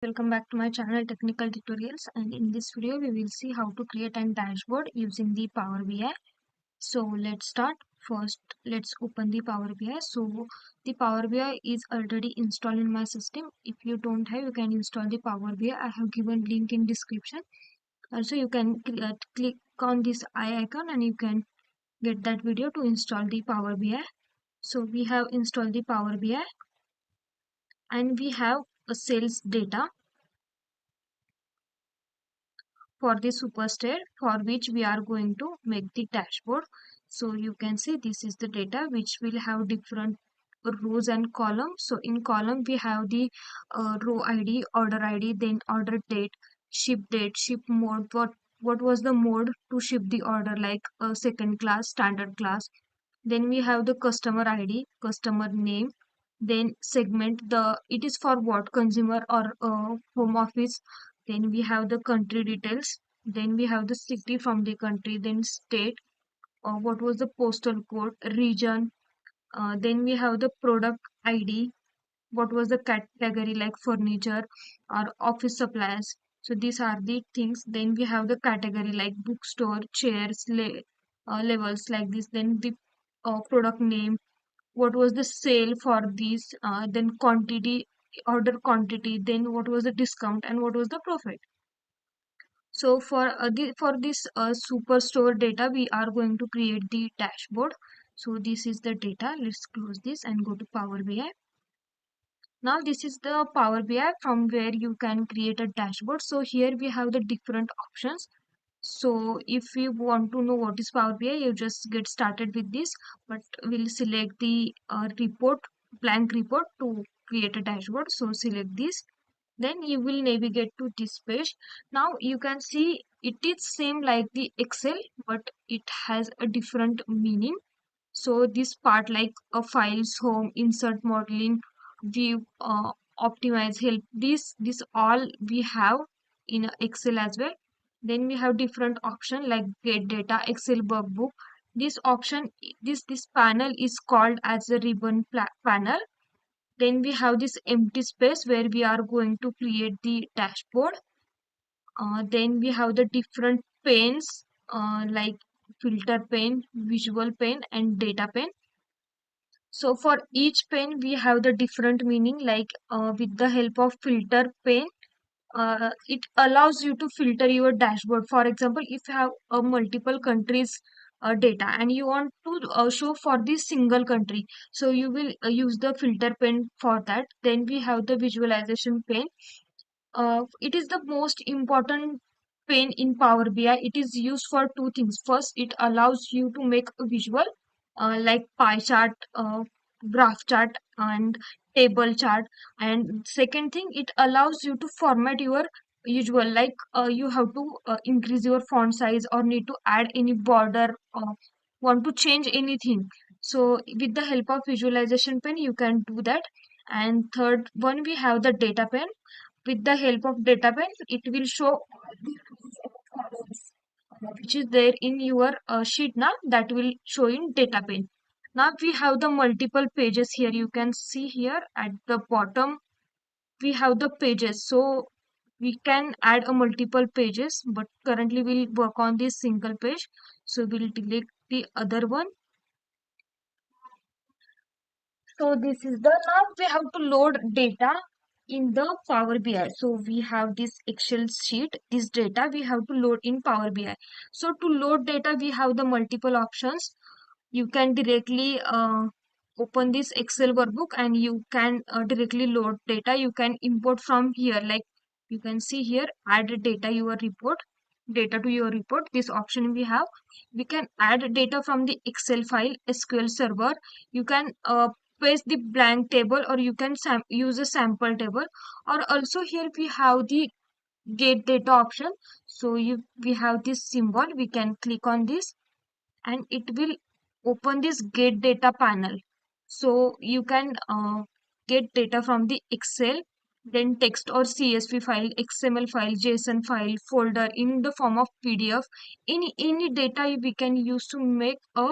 Welcome back to my channel Technical Tutorials, and in this video we will see how to create a dashboard using the Power BI. So let's start. First let's open the Power BI. So the Power BI is already installed in my system. If you don't have, you can install the Power BI. I have given link in description. Also you can click on this eye icon and you can get that video to install the Power BI. So we have installed the Power BI and we have a sales data for the superstar for which we are going to make the dashboard. So you can see this is the data which will have different rows and columns. So in column we have the row ID, order ID, then order date, ship mode, what was the mode to ship the order, like second class, standard class. Then we have the customer ID, customer name, then segment, the it is for what, consumer or home office. Then we have the country details, then we have the city from the country, then state, what was the postal code, region. Then we have the product ID, what was the category, like furniture or office supplies. So these are the things. Then we have the category like bookstore, chairs, levels, like this. Then the product name, what was the sale for these, then quantity, order quantity, then what was the discount and what was the profit. So for this superstore data we are going to create the dashboard. So this is the data. Let's close this and go to Power BI. Now this is the Power BI from where you can create a dashboard. So here we have the different options. So if you want to know what is Power BI, you just get started with this, but we'll select the report, blank report to create a dashboard. So select this, then you will navigate to this page. Now you can see it is same like the Excel, but it has a different meaning. So this part like files, home, insert, modeling, view, optimize, help, this all we have in Excel as well. Then we have different option like get data, Excel workbook. This option, this panel is called as a ribbon panel. Then we have this empty space where we are going to create the dashboard. Then we have the different panes, like filter pane, visual pane, and data pane. So for each pane we have the different meaning, like with the help of filter pane, it allows you to filter your dashboard. For example, if you have multiple countries data and you want to show for this single country, so you will use the filter pane for that. Then we have the visualization pane. It is the most important pane in Power BI. It is used for two things. First, it allows you to make a visual, like pie chart, graph chart, and table chart. And second thing, it allows you to format your usual, like you have to increase your font size or need to add any border, want to change anything. So with the help of visualization pane, you can do that. And third one, we have the data pane. With the help of data pane, it will show all the rows and columns which is there in your sheet. Now that will show in data pane. Now we have the multiple pages here. You can see here at the bottom we have the pages. So we can add a multiple pages, but currently we'll work on this single page. So we'll delete the other one. So this is the, now we have to load data in the Power BI. So we have this Excel sheet, this data we have to load in Power BI. So to load data, we have the multiple options. You can directly open this Excel workbook and you can directly load data. You can import from here, like you can see here, add data your report, data to your report. This option we have. We can add data from the Excel file, SQL server. You can paste the blank table, or you can use a sample table. Or also here we have the get data option. So we have this symbol, we can click on this and it will open this get data panel. So you can get data from the Excel, then text or CSV file, XML file, JSON file, folder in the form of PDF. Any data we can use to make a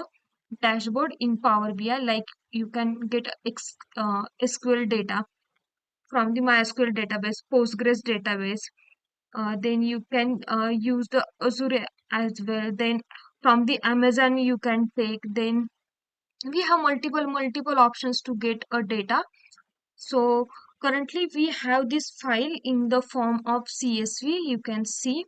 dashboard in Power BI. Like you can get SQL data, from the MySQL database, Postgres database. Then you can use the Azure as well. Then from the Amazon you can take. Then we have multiple options to get a data. So currently we have this file in the form of CSV. You can see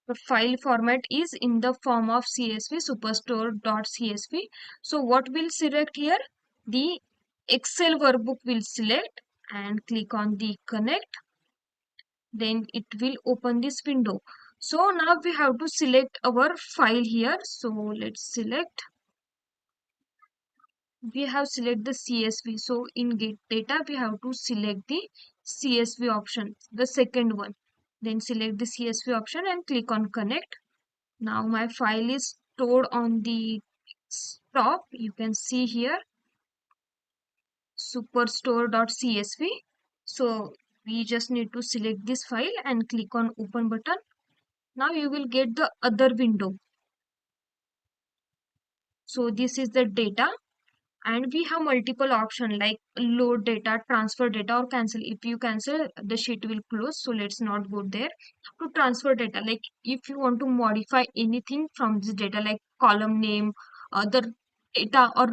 the file format is in the form of CSV, superstore.csv. So what we'll select here, the Excel workbook will select and click on the connect. Then it will open this window. So now we have to select our file here. So let's select. We have select the CSV. So in get data, we have to select the CSV option, the second one. Then select the CSV option and click on connect. Now my file is stored on the top. You can see here superstore.csv. So we just need to select this file and click on open button. Now you will get the other window. So this is the data, and we have multiple option like load data, transfer data, or cancel. If you cancel, the sheet will close, so let's not go there. To transfer data, like if you want to modify anything from this data, like column name, the data or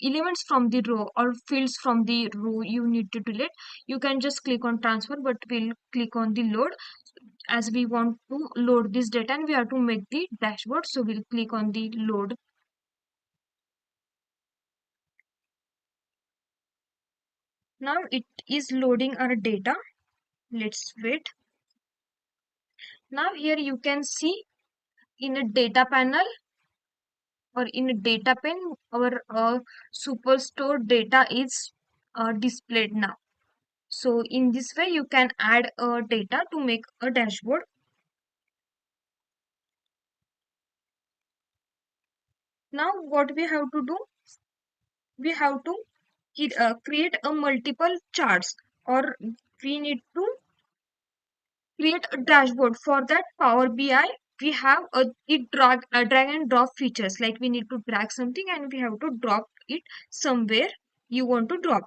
elements from the row or fields from the row you need to delete, you can just click on transfer, but we'll click on the load as we want to load this data and we have to make the dashboard, so we'll click on the load. Now it is loading our data. Let's wait. Now here you can see in a data panel or in a data pane, our Superstore data is displayed now. So in this way you can add data to make a dashboard. Now what we have to do, we have to create a multiple charts, or we need to create a dashboard. For that Power BI, we have a drag and drop features, like we need to drag something and we have to drop it somewhere you want to drop.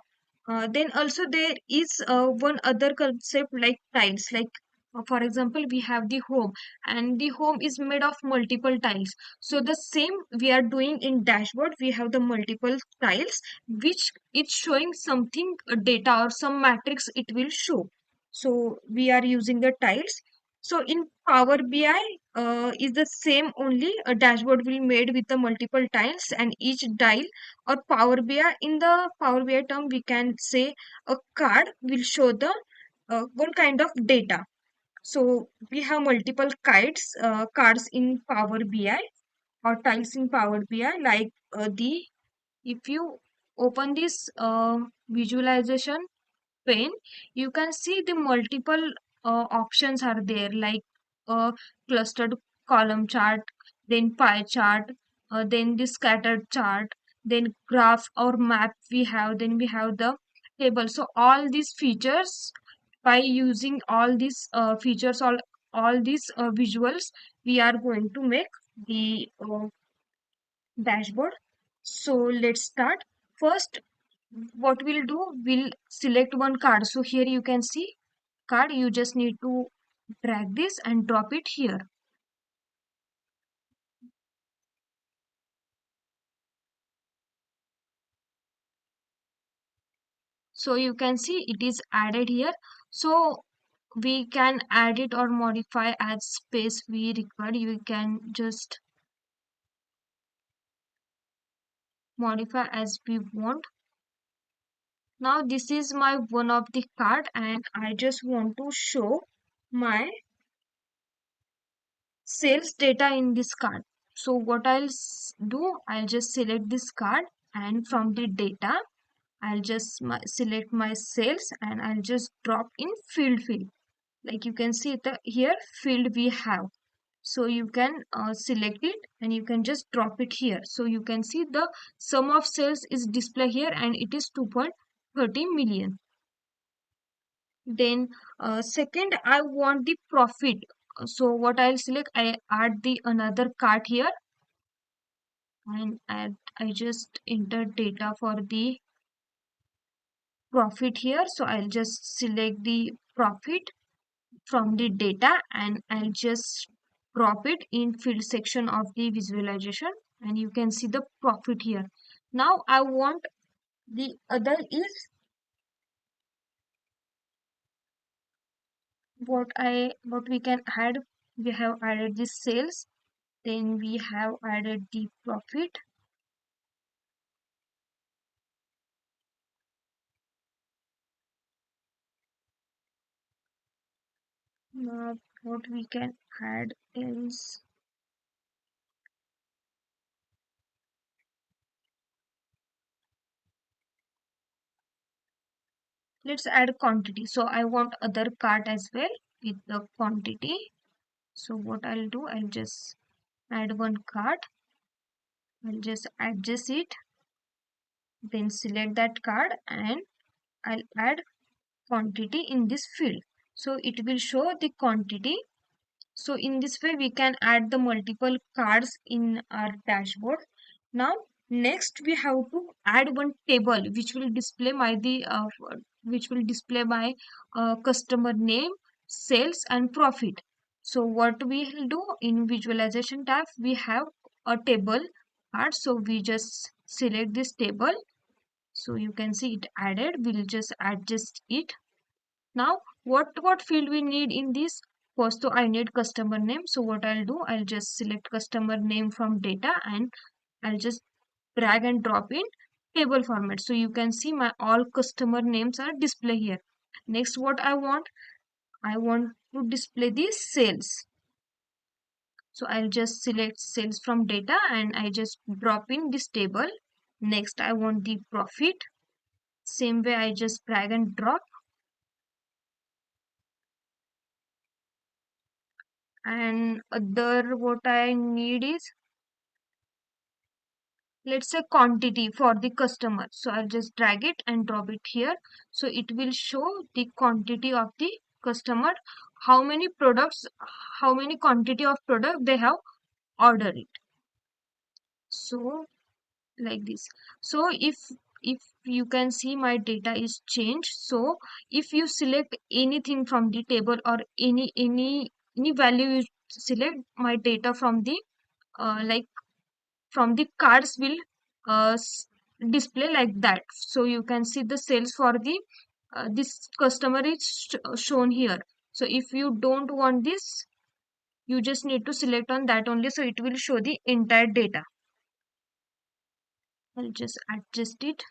Then also there is one other concept like tiles, like for example we have the home, and the home is made of multiple tiles. So the same we are doing in dashboard, we have the multiple tiles which it's showing something data or some matrix it will show. So we are using the tiles. So in Power BI is the same, only a dashboard will made with the multiple tiles, and each tile or Power BI, in the Power BI term we can say a card will show the one kind of data. So we have multiple cards in Power BI or tiles in Power BI, like the if you open this visualization pane, you can see the multiple options are there, like clustered column chart, then pie chart, then the scattered chart, then graph or map we have, then we have the table. So all these features, by using all these features, all these visuals, we are going to make the dashboard. So let's start. First, what we'll do, we'll select one card. So here you can see card, you just need to drag this and drop it here. So you can see it is added here. So we can add it or modify as space we require. You can just modify as we want. Now this is my one of the card, and I just want to show my sales data in this card. So what do, I'll just select this card, and from the data I'll just select my sales and I'll just drop in field. Like you can see the here field we have. So you can select it and you can just drop it here. So you can see the sum of sales is displayed here and it is 2.30 million. Then second, I want the profit. So what I'll select, I add the another cart here, and I just enter data for the profit here. So I'll just select the profit from the data and I'll just drop it in field section of the visualization, and you can see the profit here. Now I want the other is what we can add. We have added the sales, then we have added the profit. Now what we can add is, let's add quantity. So I want other cart as well with the quantity. So what I'll do, I'll just add one cart. I'll just adjust it, then select that card and I'll add quantity in this field. So it will show the quantity. So in this way we can add the multiple cards in our dashboard. Now next we have to add one table which will display my customer name, sales and profit. So what we will do in visualization tab, we have a table card. So we just select this table. So you can see it added. We'll just adjust it. Now what field we need in this? First, so I need customer name. So what I'll do, I'll just select customer name from data and I'll just drag and drop in table format. So you can see my all customer names are display here. Next, what I want to display the sales. So I'll just select sales from data and I just drop in this table. Next, I want the profit. Same way I just drag and drop. And other what I need is, let's say, quantity for the customer. So I'll just drag it and drop it here. So it will show the quantity of the customer, how many products, how many quantity of product they have ordered it. So like this. So if you can see my data is changed. So if you select anything from the table or any value you select, my data from the like from the cards will display like that. So you can see the sales for the this customer is shown here. So if you don't want this, you just need to select on that only, so it will show the entire data. I'll just adjust it.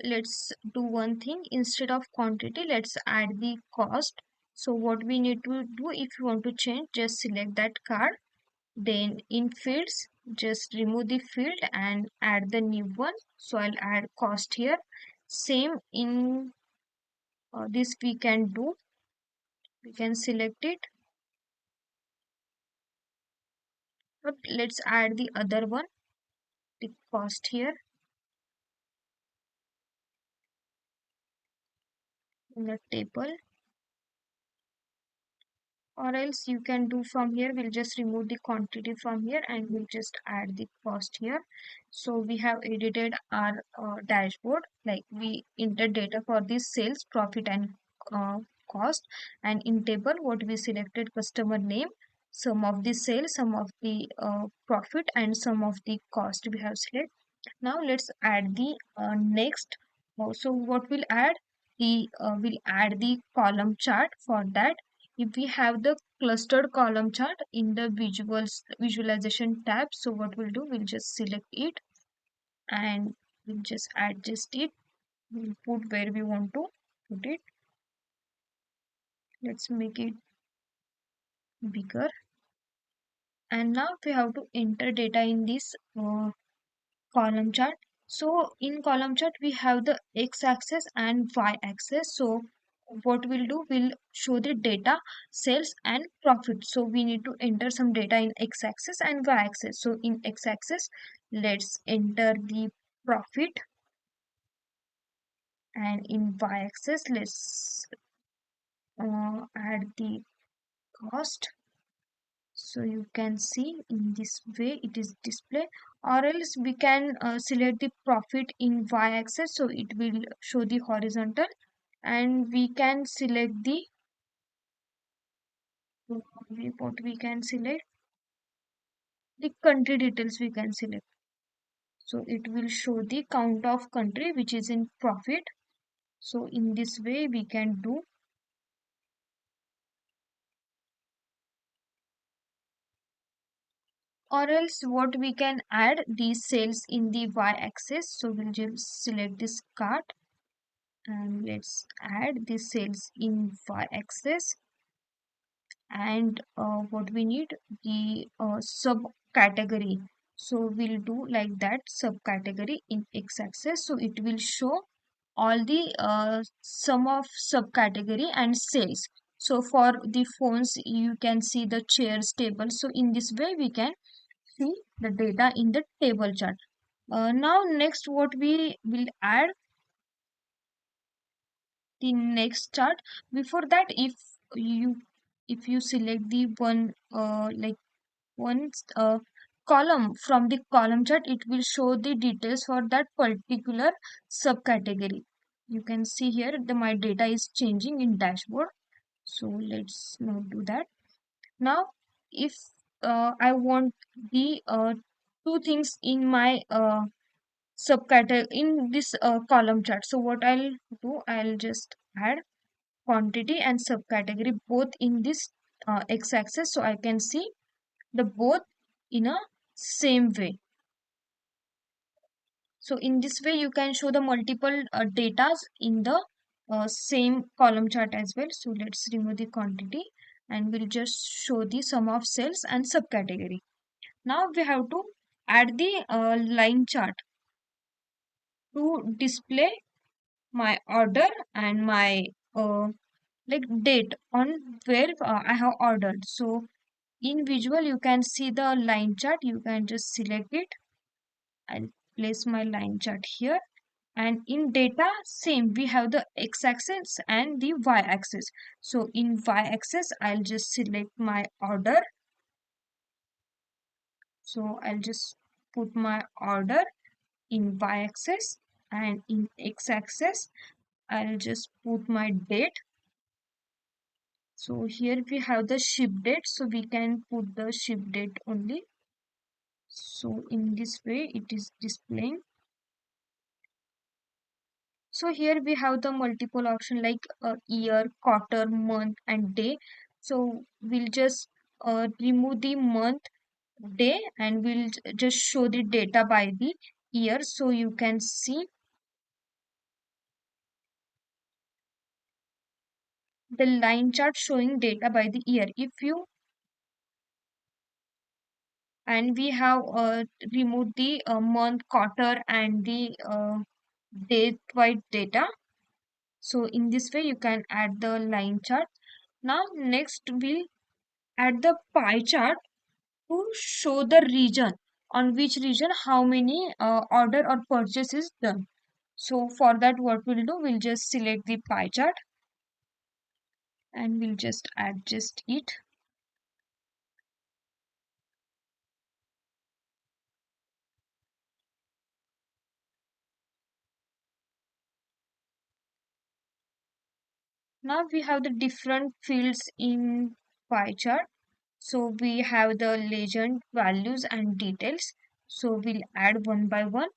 Let's do one thing. Instead of quantity, let's add the cost. So what we need to do, if you want to change, just select that card. Then in fields, just remove the field and add the new one. So I'll add cost here. Same in this we can do. We can select it. But let's add the other one, the cost here in the table. Or else you can do from here, we'll just remove the quantity from here and we'll just add the cost here. So we have edited our dashboard, like we enter data for this sales, profit and uh, cost. And in table what we selected, customer name, sum of the sales, sum of the profit and sum of the cost we have selected. Now let's add the next. So what we'll add, the we'll add the column chart. For that, if we have the clustered column chart in the visualization tab, so what we'll do, we'll just select it and we'll just adjust it. We'll put where we want to put it. Let's make it bigger. And now we have to enter data in this column chart. So in column chart we have the x-axis and y-axis. So what we'll do, we'll show the data, sales and profit. So we need to enter some data in x-axis and y-axis. So in x-axis, let's enter the profit, and in y-axis let's add the cost. So you can see in this way it is displayed. or else we can select the profit in y-axis, so it will show the horizontal, and we can select the what we can select the country details we can select, so it will show the count of country which is in profit. So in this way we can do, or else what we can add these cells in the y-axis, so we'll just select this cart and let's add the cells in y-axis. And what we need, the subcategory, so we'll do like that, subcategory in x-axis, so it will show all the sum of subcategory and sales. So for the phones you can see the chairs table, so in this way we can see the data in the table chart. Now next what we will add, the next chart. Before that, you if you select the one one column from the column chart, it will show the details for that particular subcategory. You can see here the my data is changing in dashboard, so let's not do that. Now if I want the two things in my subcategory in this column chart, so what I'll do, I'll just add quantity and subcategory both in this x-axis, so I can see the both in a same way. So in this way you can show the multiple datas in the same column chart as well. So let's remove the quantity and we'll just show the sum of cells and subcategory. Now we have to add the line chart to display my order and my date on where I have ordered. So in visual you can see the line chart, you can just select it. I'll place my line chart here, and in data same we have the x-axis and the y-axis. So in y-axis I'll just select my order, so I'll just put my order in y-axis, and in x-axis I'll just put my date. So here we have the ship date, so we can put the ship date only. So in this way it is displaying. So here we have the multiple option like year, quarter, month and day. So we'll just remove the month, day, and we'll just show the data by the year. So you can see the line chart showing data by the year. If you, and we have removed the month, quarter and the date wide data. So in this way you can add the line chart. Now next we'll add the pie chart to show the region, on which region how many order or purchase is done. So for that what we'll do, we'll just select the pie chart and we'll just adjust it. Now we have the different fields in pie chart. So we have the legend, values and details. So we'll add one by one.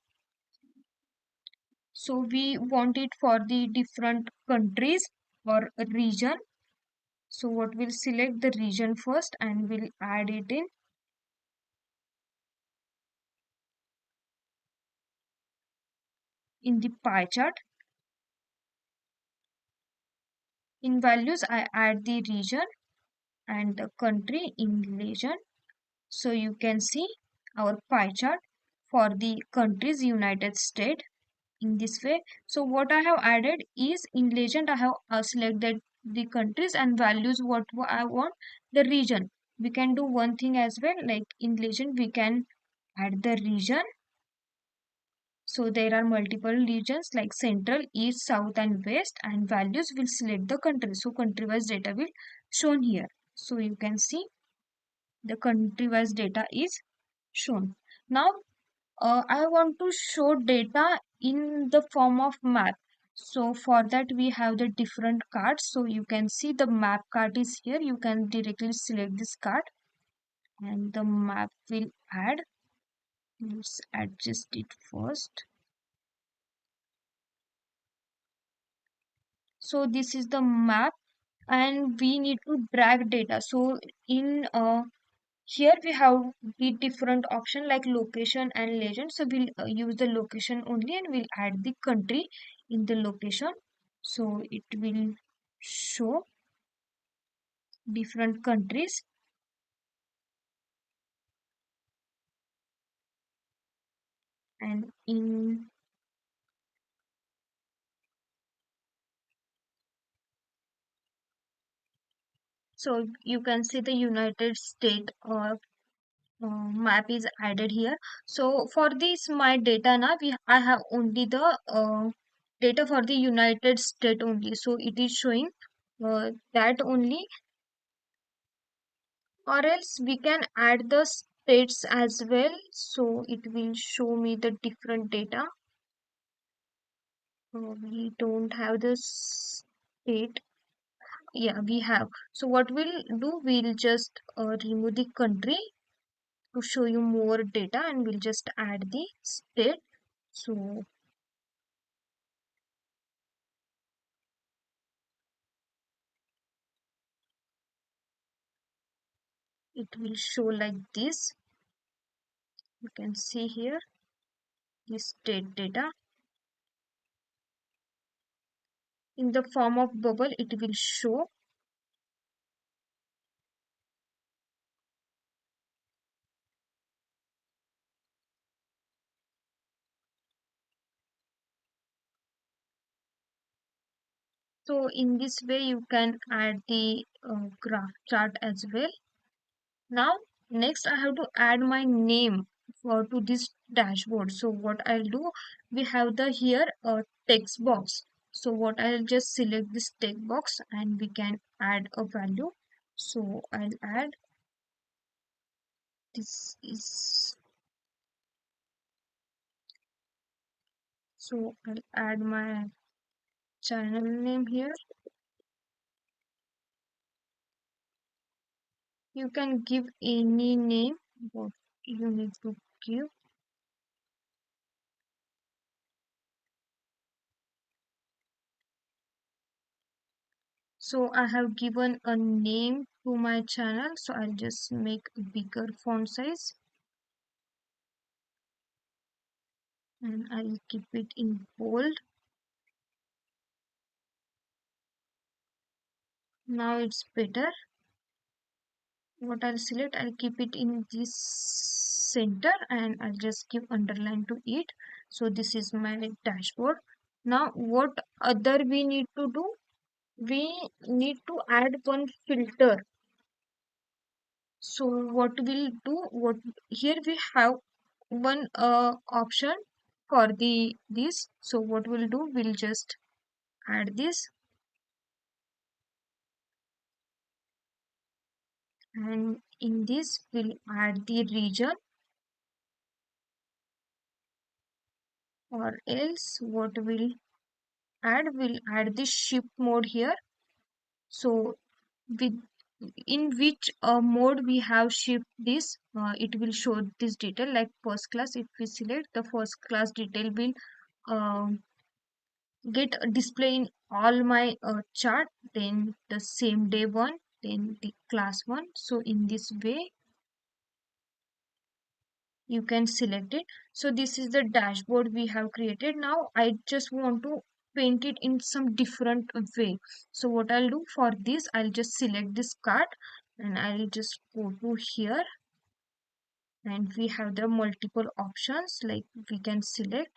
So we want it for the different countries or region. So what we'll select the region first and we'll add it in the pie chart. In values, I add the region and the country in legend. So you can see our pie chart for the countries United States in this way. So what I have added is in legend I have selected the countries, and values what I want the region. We can do one thing as well, like in legend we can add the region. So there are multiple regions like central, east, south and west, and values will select the country. So country wise data will shown here. So you can see the country wise data is shown. Now I want to show data in the form of map. So for that we have the different cards. So you can see the map card is here. You can directly select this card and the map will add. Let's adjust it first. So this is the map and we need to drag data. So in here we have the different option like location and legend. So we'll use the location only and we'll add the country in the location. So it will show different countries and in so you can see the United States map is added here. So for this my data now I have only the data for the United States only. So it is showing that only, or else we can add the states as well. So it will show me the different data. We don't have the state. Yeah, we have. So what we'll do, we'll just remove the country to show you more data and we'll just add the state. So it will show like this. You can see here the state data in the form of bubble. It will show. So in this way you can add the graph chart as well. Now next I have to add my name for to this dashboard. So what I'll do, we have the here text box. So what I'll just select this text box and we can add a value. So I'll add, this is, so I'll add my channel name here. You can give any name what you need to give. So I have given a name to my channel. So I'll just make a bigger font size and I'll keep it in bold. Now it's better. What I'll select, I'll keep it in this center and I'll just give underline to it. So this is my dashboard. Now what other we need to do? We need to add one filter. So what we'll do, what here we have one option for the this. So what we'll do, we'll just add this and in this we'll add the region, or else what we'll add the shift mode here. So with in which mode we have shift this, it will show this detail like first class. If we select the first class, detail will um get a display in all my chart, then the same day one, then the class one. So in this way you can select it. So this is the dashboard we have created. Now I just want to paint it in some different way. So what I'll do for this, I'll just select this card and I'll just go to here and we have the multiple options like we can select.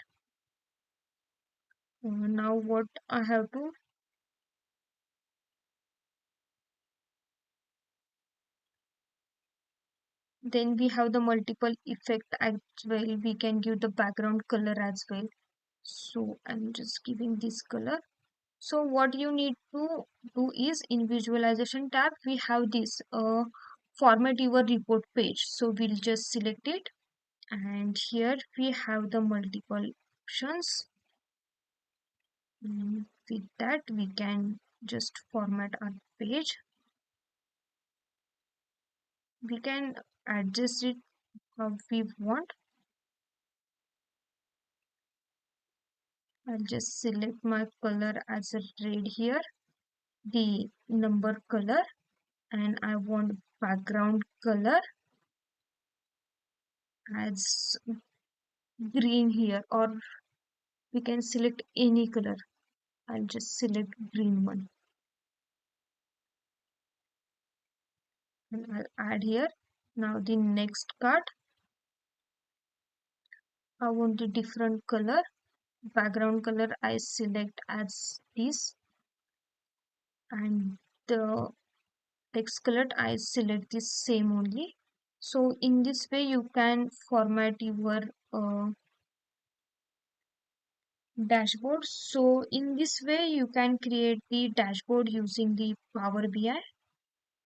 Now what I have to, then we have the multiple effect as well. We can give the background color as well. So I'm just giving this color. So what you need to do is in visualization tab, we have this format your report page. So we'll just select it And here we have the multiple options. With that we can just format our page. We can adjust it how we want. I'll just select my color as a red here, the number color, and I want background color as green here, or we can select any color. I'll just select green one and I'll add here. Now the next card, I want the different color. Background color I select as this, and the text color I select this same only. So in this way you can format your dashboard. So in this way you can create the dashboard using the Power BI.